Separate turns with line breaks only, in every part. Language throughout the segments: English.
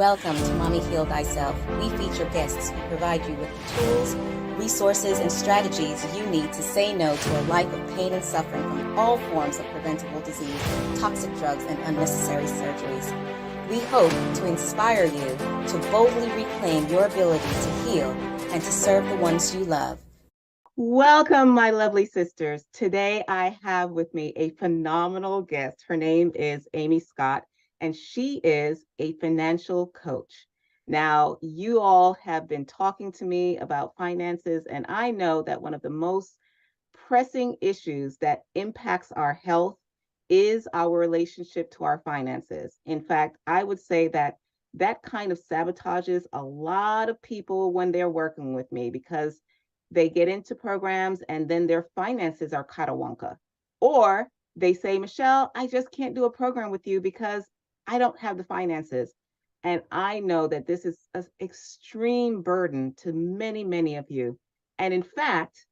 Welcome to Mommy Heal Thyself. We feature guests who provide you with the tools, resources, and strategies you need to say no to a life of pain and suffering from all forms of preventable disease, toxic drugs, and unnecessary surgeries. We hope to inspire you to boldly reclaim your ability to heal and to serve the ones you love.
Welcome, my lovely sisters. Today I have with me a phenomenal guest. Her name is Amy Scott, and she is a financial coach. Now, you all have been talking to me about finances, and I know that one of the most pressing issues that impacts our health is our relationship to our finances. In fact, I would say that that kind of sabotages a lot of people when they're working with me because they get into programs and then their finances are catawonka. Or they say, Michelle, I just can't do a program with you because I don't have the finances. And I know that this is an extreme burden to many, many of you. And in fact,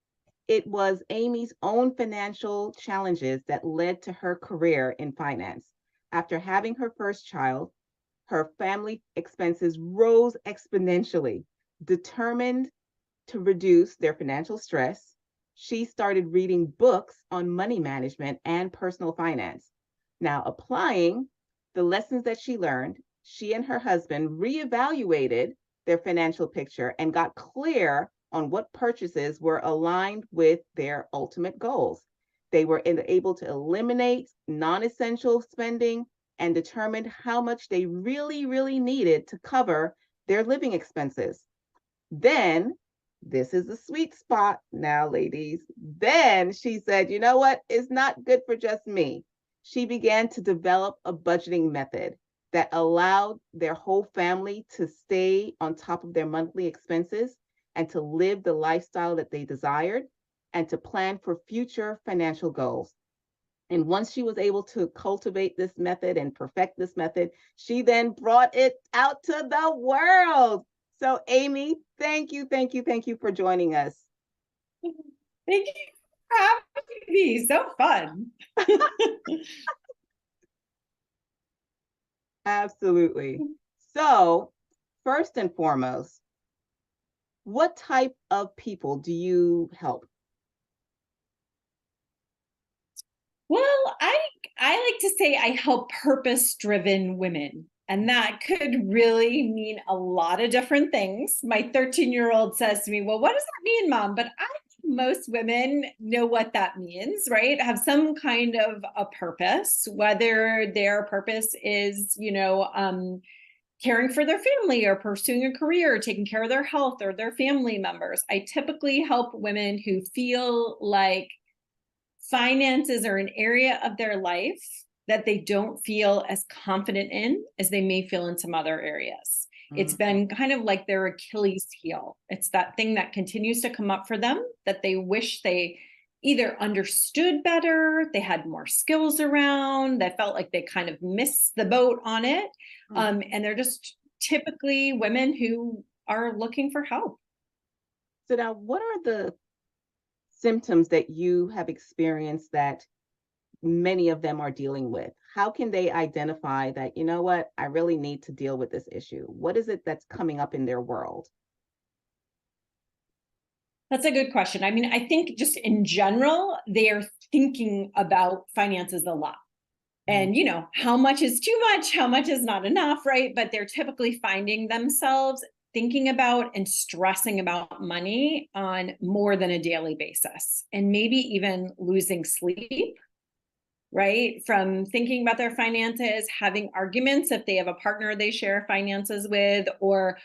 it was Amy's own financial challenges that led to her career in finance. After having her first child, her family expenses rose exponentially. Determined to reduce their financial stress, she started reading books on money management and personal finance. Now, applying the lessons that she learned, she and her husband reevaluated their financial picture and got clear on what purchases were aligned with their ultimate goals. They were able to eliminate non-essential spending and determined how much they really needed to cover their living expenses. Then, this is the sweet spot now, ladies. Then she said, you know what? It's not good for just me. She began to develop a budgeting method that allowed their whole family to stay on top of their monthly expenses and to live the lifestyle that they desired and to plan for future financial goals. And once she was able to cultivate this method and perfect this method, she then brought it out to the world. So, Amy, thank you for joining us.
Thank you for having me. So fun.
Absolutely. So, first and foremost, what type of people do you help?
Well, I like to say I help purpose-driven women. And that could really mean a lot of different things. My 13-year-old says to me, well, what does that mean, Mom? But I think most women know what that means, right? Have some kind of a purpose, whether their purpose is, caring for their family or pursuing a career, or taking care of their health or their family members. I typically help women who feel like finances are an area of their life that they don't feel as confident in as they may feel in some other areas. It's been kind of like their Achilles heel. It's that thing that continues to come up for them that they wish they either understood better, they had more skills around, they felt like they kind of missed the boat on it. And they're just typically women who are looking for help.
So now, what are the symptoms that you have experienced that many of them are dealing with? How can they identify that, you know what, I really need to deal with this issue? What is it that's coming up in their world?
That's a good question. I mean, I think just in general, they are thinking about finances a lot. And, how much is too much? How much is not enough, right? But they're typically finding themselves thinking about and stressing about money on more than a daily basis, and maybe even losing sleep, right? From thinking about their finances, having arguments if they have a partner they share finances with, or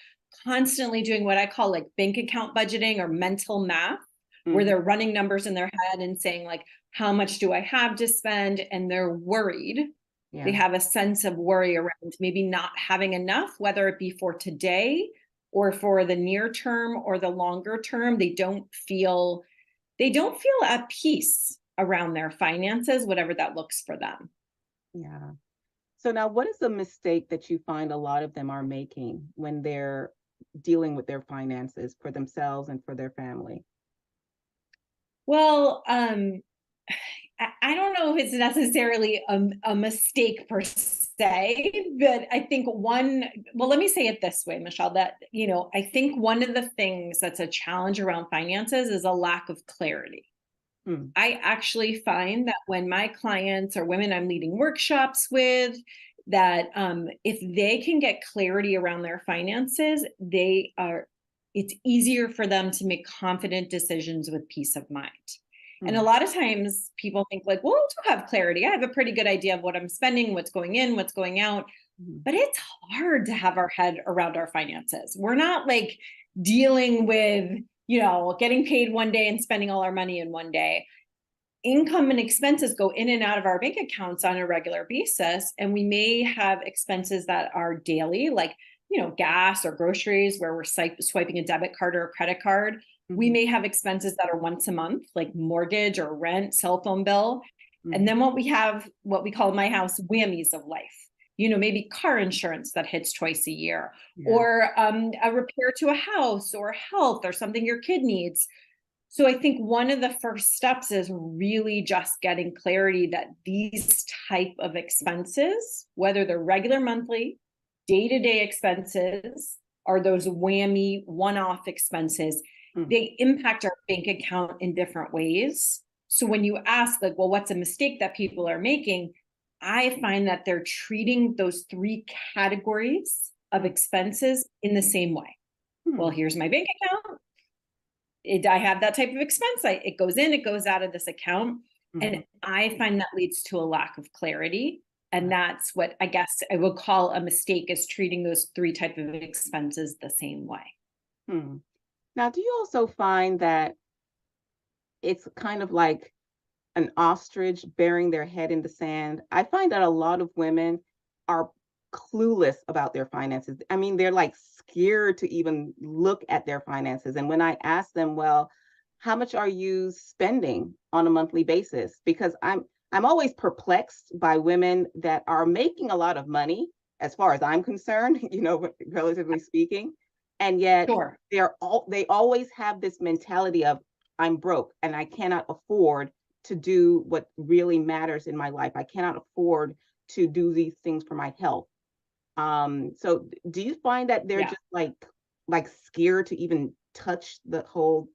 constantly doing what I call like bank account budgeting or mental math, where they're running numbers in their head and saying like, how much do I have to spend? And they're worried. Yeah. They have a sense of worry around maybe not having enough, whether it be for today or for the near term or the longer term. They don't feel at peace around their finances, whatever that looks for them.
Yeah. So now, what is the mistake that you find a lot of them are making when they're dealing with their finances for themselves and for their family?
Well, I don't know if it's necessarily a mistake per se. say, but I think let me say it this way, Michelle, that, I think one of the things that's a challenge around finances is a lack of clarity. I actually find that when my clients or women I'm leading workshops with, that if they can get clarity around their finances, it's easier for them to make confident decisions with peace of mind. And a lot of times people think like, well, I do have clarity. I have a pretty good idea of what I'm spending, what's going in, what's going out. But it's hard to have our head around our finances. We're not like dealing with, getting paid one day and spending all our money in one day. Income and expenses go in and out of our bank accounts on a regular basis. And we may have expenses that are daily, like, gas or groceries, where we're swiping a debit card or a credit card. We may have expenses that are once a month, like mortgage or rent, cell phone bill. And then what we call in my house, whammies of life. Maybe car insurance that hits twice a year, or a repair to a house, or health, or something your kid needs. So I think one of the first steps is really just getting clarity that these type of expenses, whether they're regular monthly, day-to-day expenses, or those whammy one-off expenses, they impact our bank account in different ways. So when you ask like, well, what's a mistake that people are making? I find that they're treating those three categories of expenses in the same way. Well, here's my bank account. I have that type of expense. It goes in, it goes out of this account. And I find that leads to a lack of clarity. And that's what I guess I would call a mistake, is treating those three type of expenses the same way.
Now, do you also find that it's kind of like an ostrich burying their head in the sand? I find that a lot of women are clueless about their finances. I mean, they're like scared to even look at their finances. And when I ask them, well, how much are you spending on a monthly basis? Because I'm always perplexed by women that are making a lot of money, as far as I'm concerned, relatively speaking. And yet they always have this mentality of, I'm broke and I cannot afford to do what really matters in my life. I cannot afford to do these things for my health. So do you find that they're just like scared to even touch the whole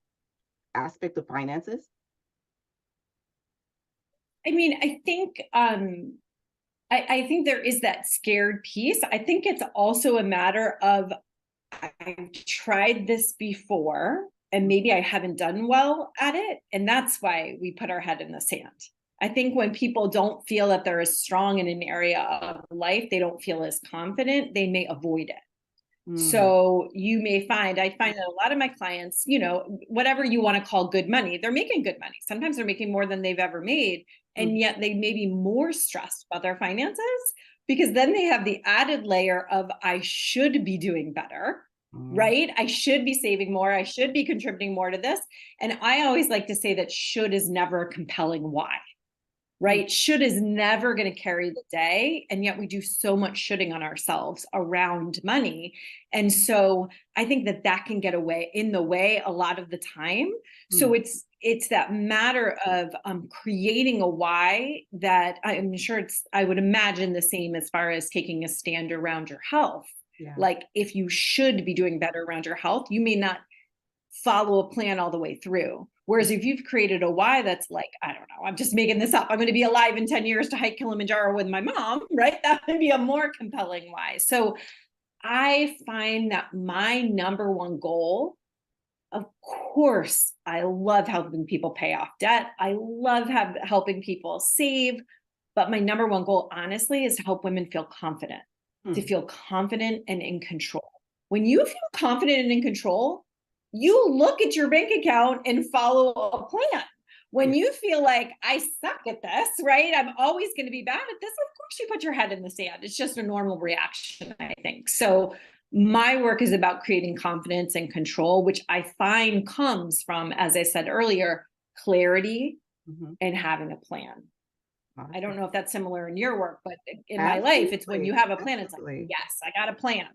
aspect of finances?
I mean, I think I think there is that scared piece. I think it's also a matter of, I've tried this before and maybe I haven't done well at it. And that's why we put our head in the sand. I think when people don't feel that they're as strong in an area of life, they don't feel as confident, they may avoid it. So I find that a lot of my clients, whatever you want to call good money, they're making good money. Sometimes they're making more than they've ever made. And yet they may be more stressed about their finances, because then they have the added layer of, I should be doing better, right? I should be saving more. I should be contributing more to this. And I always like to say that should is never a compelling why, right? Should is never going to carry the day. And yet we do so much shoulding on ourselves around money. And so I think that can get in the way a lot of the time. So it's that matter of creating a why that I'm sure I would imagine the same as far as taking a stand around your health. Like if you should be doing better around your health, you may not follow a plan all the way through. Whereas if you've created a why that's like, I don't know, I'm just making this up, I'm going to be alive in 10 years to hike Kilimanjaro with my mom, right? That would be a more compelling why. So I find that my number one goal, of course, I love helping people pay off debt. I love helping people save. But my number one goal, honestly, is to help women feel confident, to feel confident and in control. When you feel confident and in control, you look at your bank account and follow a plan. When you feel like, I suck at this, right? I'm always going to be bad at this. Of course you put your head in the sand. It's just a normal reaction, I think. So my work is about creating confidence and control, which I find comes from, as I said earlier, clarity and having a plan. I don't know if that's similar in your work, but in my life, it's when you have a plan, it's like, yes, I got a plan.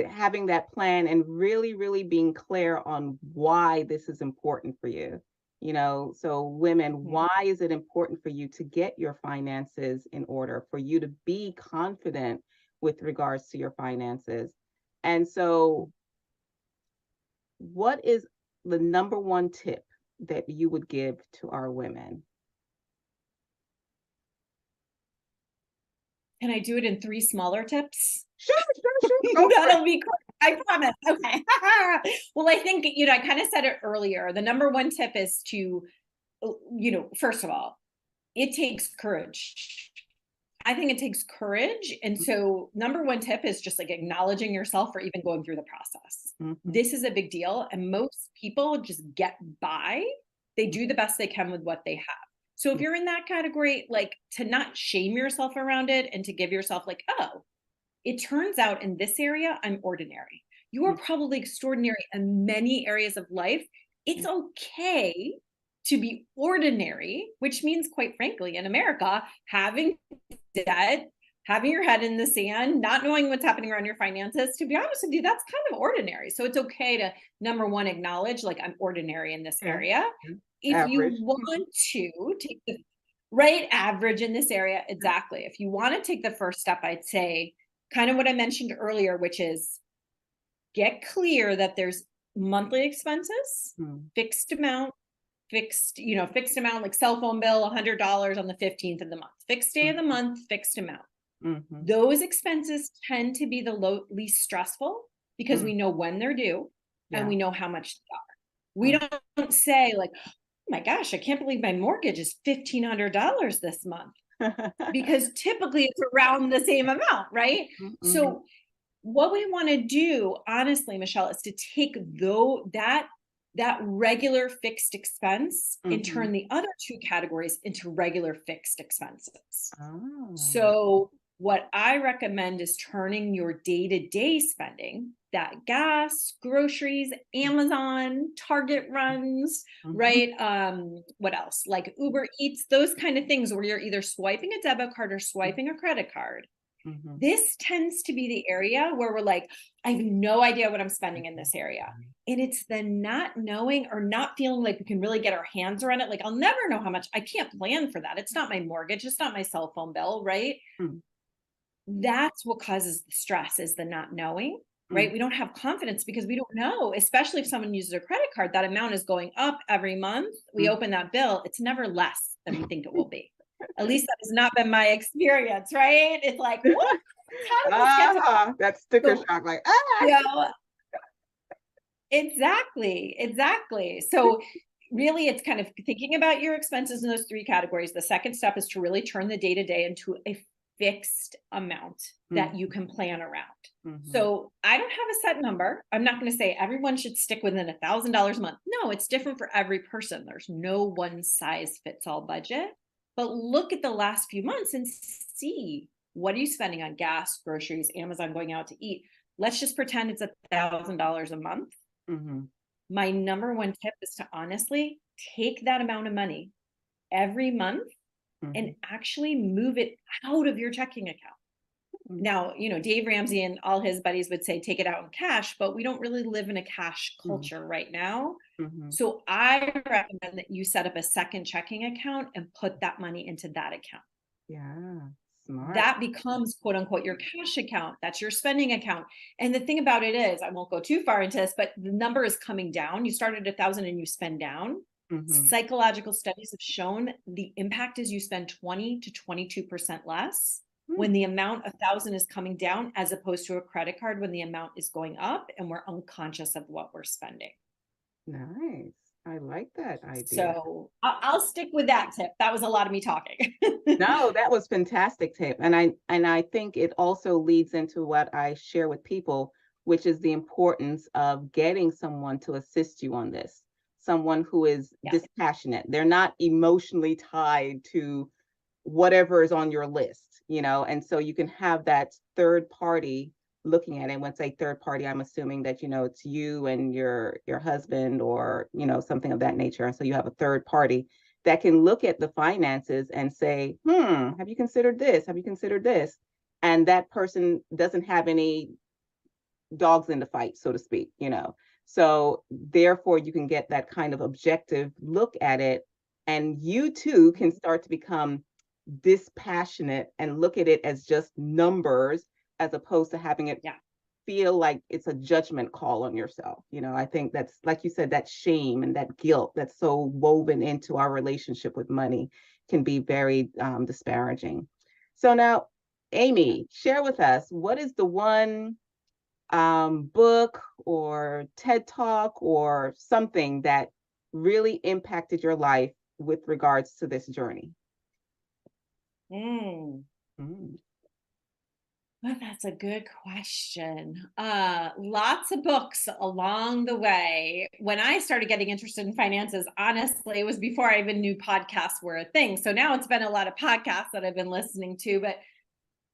Having that plan and really, really being clear on why this is important for you. So women,
Mhm.
why is it important for you to get your finances in order, for you to be confident with regards to your finances? And so what is the number one tip that you would give to our women?
Can I do it in 3 smaller tips?
Sure, sure, sure. Go for it.
That'll be quick, I promise. Okay. Well, I think, I kind of said it earlier. The number one tip is to, first of all, it takes courage. I think it takes courage. And so, number one tip is just like acknowledging yourself for even going through the process.
Mhm,
This is a big deal. And most people just get by. They do the best they can with what they have. So, if
mhm,
you're in that category, like to not shame yourself around it and to give yourself, like, oh, it turns out in this area, I'm ordinary. You are
mhm,
probably extraordinary in many areas of life. It's
mhm,
okay to be ordinary, which means, quite frankly, in America, having debt, having your head in the sand, not knowing what's happening around your finances, to be honest with you, that's kind of ordinary. So it's okay to, number one, acknowledge, like, I'm ordinary in this
yeah,
area.
yeah.
If you
Average.
want to take the right average in this area,
Mhm,
exactly. If you want to take the first step, I'd say kind of what I mentioned earlier, which is get clear that there's monthly expenses,
mhm,
fixed amount, fixed amount, like cell phone bill, $100 on the 15th of the month, fixed day of the
mhm,
month, fixed amount.
mhm,
Those expenses tend to be the least stressful because
mm,
we know when they're due and
yeah.
we know how much they are. We
Mm.
don't say, like, oh my gosh, I can't believe my mortgage is $1,500 this month, because typically it's around the same amount, right?
Mhm,
So what we want to do, honestly, Michelle, is to take that regular fixed expense and
mhm.
turn the other two categories into regular fixed expenses.
Oh.
So what I recommend is turning your day-to-day spending, that gas, groceries, Amazon, Target runs,
Mhm,
right? What else? Like Uber Eats, those kind of things where you're either swiping a debit card or
mhm,
swiping a credit card.
mhm,
This tends to be the area where we're like, I have no idea what I'm spending in
mhm,
this area.
mhm.
And it's the not knowing or not feeling like we can really get our hands around it. Like, I'll never know how much. I can't plan for that. It's not my mortgage. It's not my cell phone bill, right?
Mm,
That's what causes the stress, is the not knowing,
mm,
right? We don't have confidence because we don't know, especially if someone uses a credit card, that amount is going up every month. We
mm.
open that bill, it's never less than we think it will be. At least that has not been my experience, right? It's like, what? How did this get to
That sticker
so,
shock, like,
you know, exactly. So really, it's kind of thinking about your expenses in those 3 categories. The second step is to really turn the day to day into a fixed amount that
Mm,
you can plan around.
mhm,
So I don't have a set number. I'm not going to say everyone should stick within $1,000 a month. No, it's different for every person. There's no one size fits all budget. But look at the last few months and see, what are you spending on gas, groceries, Amazon, going out to eat? Let's just pretend it's $1,000 a month.
mhm,
My number one tip is to honestly take that amount of money every month and
mhm,
actually move it out of your checking account.
mm,
Now, Dave Ramsey and all his buddies would say take it out in cash, but we don't really live in a cash
mm,
culture right now.
mhm.
So I recommend that you set up a second checking account and put that money into that account.
Yeah, smart.
That becomes, quote unquote, your cash account. That's your spending account. And the thing about it is, I won't go too far into this, but the number is coming down. You started at 1,000 and you spend down.
Mhm,
Psychological studies have shown the impact is you spend 20 to 22% less
mm,
when the amount of 1,000 is coming down, as opposed to a credit card when the amount is going up and we're unconscious of what we're spending.
nice. I like that idea.
So I'll stick with that tip. That was a lot of me talking.
No, that was fantastic tip. And I think it also leads into what I share with people, which is the importance of getting someone to assist you on this. Someone who is
Yeah.
dispassionate. They're not emotionally tied to whatever is on your list, and so you can have that third party looking at it. When I say third party, I'm assuming that it's you and your husband, or something of that nature. And so you have a third party that can look at the finances and say, have you considered this, have you considered this? And that person doesn't have any dogs in the fight, so to speak. So therefore, you can get that kind of objective look at it, and you too can start to become dispassionate and look at it as just numbers as opposed to having it
Yeah.
feel like it's a judgment call on yourself. I think that's, like you said, that shame and that guilt that's so woven into our relationship with money can be very disparaging. So now, Amy, share with us, what is the one book or TED Talk or something that really impacted your life with regards to this journey?
Mm.
Mm.
Well, that's a good question. Lots of books along the way. When I started getting interested in finances, honestly, it was before I even knew podcasts were a thing. So now it's been a lot of podcasts that I've been listening to. But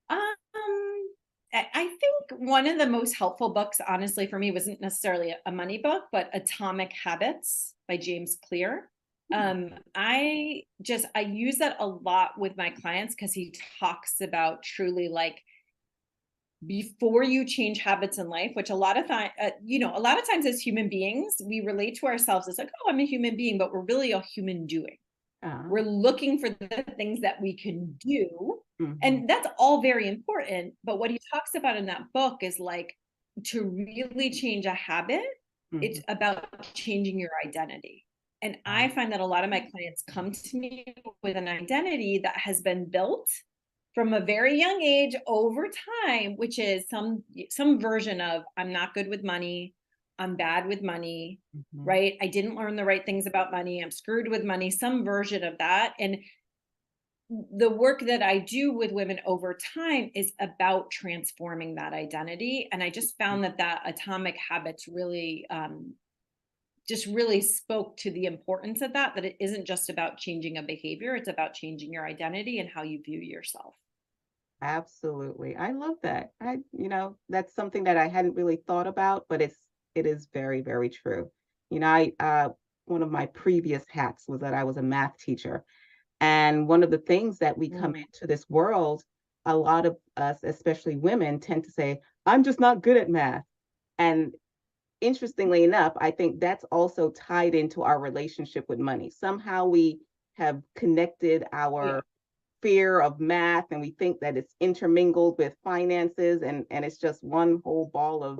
I think one of the most helpful books, honestly, for me wasn't necessarily a money book, but Atomic Habits by James Clear. I use that a lot with my clients because he talks about truly like before you change habits in life, which a lot of time, a lot of times as human beings, we relate to ourselves as like, oh, I'm a human being, but we're really a human doing.
Ah,
We're looking for the things that we can do.
mhm,
And that's all very important. But what he talks about in that book is like to really change a habit, it's
mhm,
about changing your identity. And I
ah,
find that a lot of my clients come to me with an identity that has been built from a very young age over time, which is some version of I'm not good with money, I'm bad with money,
mhm.
right? I didn't learn the right things about money. I'm screwed with money, some version of that. And the work that I do with women over time is about transforming that identity. And I just found that Atomic Habits really just really spoke to the importance of that it isn't just about changing a behavior, it's about changing your identity and how you view yourself.
Absolutely. I love that. That's something that I hadn't really thought about, but it is very, very true. One of my previous hats was that I was a math teacher. And one of the things that we come
Mm,
into this world, a lot of us, especially women, tend to say, I'm just not good at math. And interestingly enough, I think that's also tied into our relationship with money. Somehow we have connected
oh yeah.
our fear of math and we think that it's intermingled with finances, and it's just one whole ball of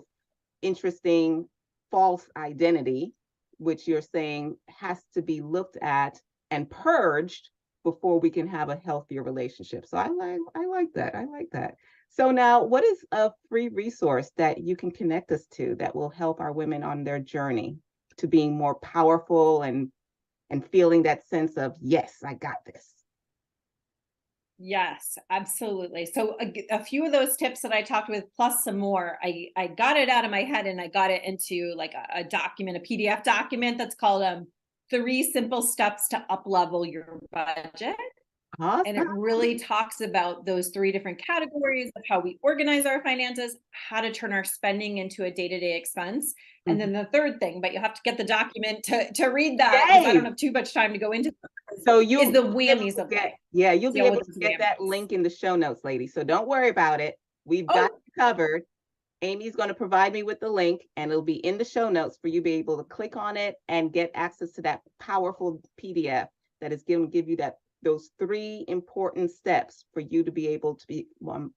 interesting false identity, which you're saying has to be looked at and purged before we can have a healthier relationship. So I like that. I like that. So now, what is a free resource that you can connect us to that will help our women on their journey to being more powerful and feeling that sense of, yes, I got this?
Yes, absolutely. So a few of those tips that I talked with, plus some more, I got it out of my head and I got it into like a document, a PDF document that's called 3 Simple Steps to Up Level Your Budget. And
Awesome.
it really talks about those 3 different categories of how we organize our finances, how to turn our spending into a day-to-day expense. And
Mhm.
then the third thing, but you'll have to get the document to read that because I don't
Yay.
have too much time to go into
So
is
you'll
the
be able
whammies
to
of life.
get, yeah, you'll be
Deal
able
with
to
those
get that
whammies.
link in the show notes, lady. So don't worry about it. We've got
Oh,
you covered. Amy's going to provide me with the link and it'll be in the show notes for you to be able to click on it and get access to that powerful PDF that is going to give you those 3 important steps for you to be able to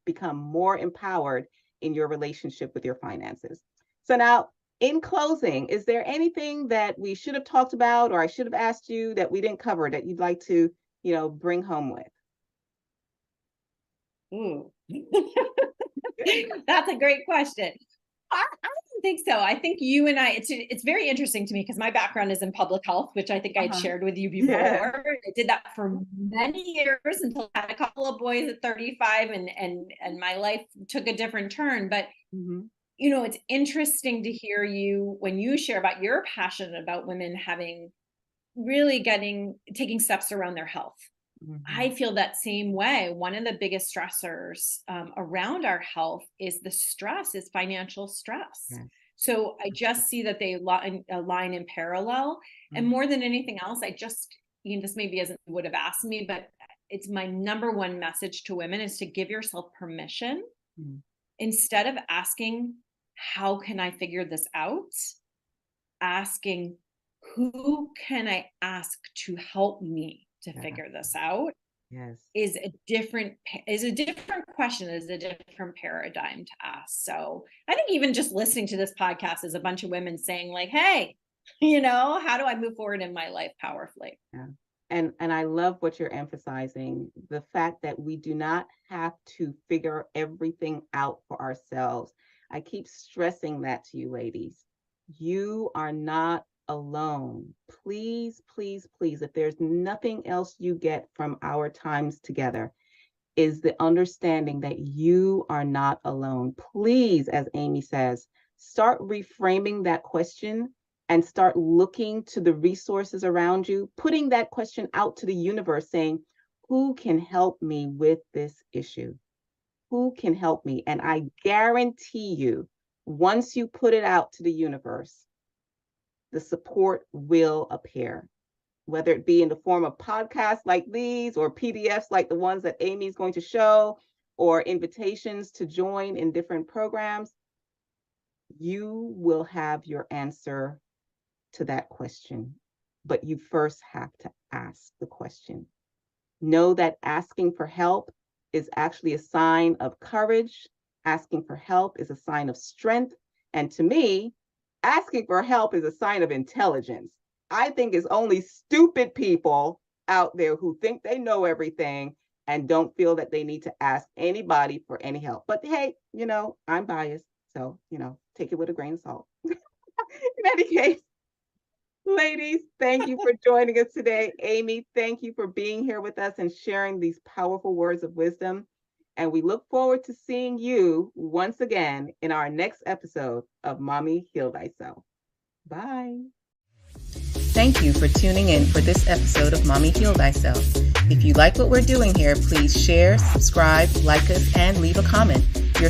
become more empowered in your relationship with your finances. So now, in closing, is there anything that we should have talked about or I should have asked you that we didn't cover that you'd like to, bring home with?
ooh. That's a great question. I don't think so. I think you and it's very interesting to me because my background is in public health, which I think I had
Uh-huh.
shared with you
Yeah.
before. I did that for many years until I had a couple of boys at 35 and my life took a different turn. But
Mhm.
it's interesting to hear you when you share about you're passionate about women having really taking steps around their health. I
Mhm.
feel that same way. One of the biggest stressors around our health is financial stress.
Yes.
So I just see that they align in parallel. And
Mhm.
more than anything else, this maybe isn't would have asked me, but it's my number one message to women is to give yourself permission
Mhm.
instead of asking, how can I figure this out? asking, who can I ask to help me to
Yeah.
figure this out?
Yes.
Is a different question, is a different paradigm to ask. So I think even just listening to this podcast is a bunch of women saying like, hey, how do I move forward in my life powerfully?
Yeah. And I love what you're emphasizing, the fact that we do not have to figure everything out for ourselves. I keep stressing that to you ladies. You are not alone. Please, please, please, if there's nothing else you get from our times together, is the understanding that you are not alone. Please, as Amy says, start reframing that question and start looking to the resources around you, putting that question out to the universe saying, who can help me with this issue? Who can help me? And I guarantee you, once you put it out to the universe, the support will appear, whether it be in the form of podcasts like these or PDFs like the ones that Amy is going to show, or invitations to join in different programs. You will have your answer to that question, but you first have to ask the question. Know that asking for help is actually a sign of courage. Asking for help is a sign of strength. And to me, asking for help is a sign of intelligence. I think it's only stupid people out there who think they know everything and don't feel that they need to ask anybody for any help. But hey, I'm biased. So, take it with a grain of salt. In any case, ladies, thank you for joining us today. Amy, thank you for being here with us and sharing these powerful words of wisdom. And we look forward to seeing you once again in our next episode of Mommy Heal Thyself. Bye.
Thank you for tuning in for this episode of Mommy Heal Thyself. If you like what we're doing here, please share, subscribe, like us, and leave a comment. Your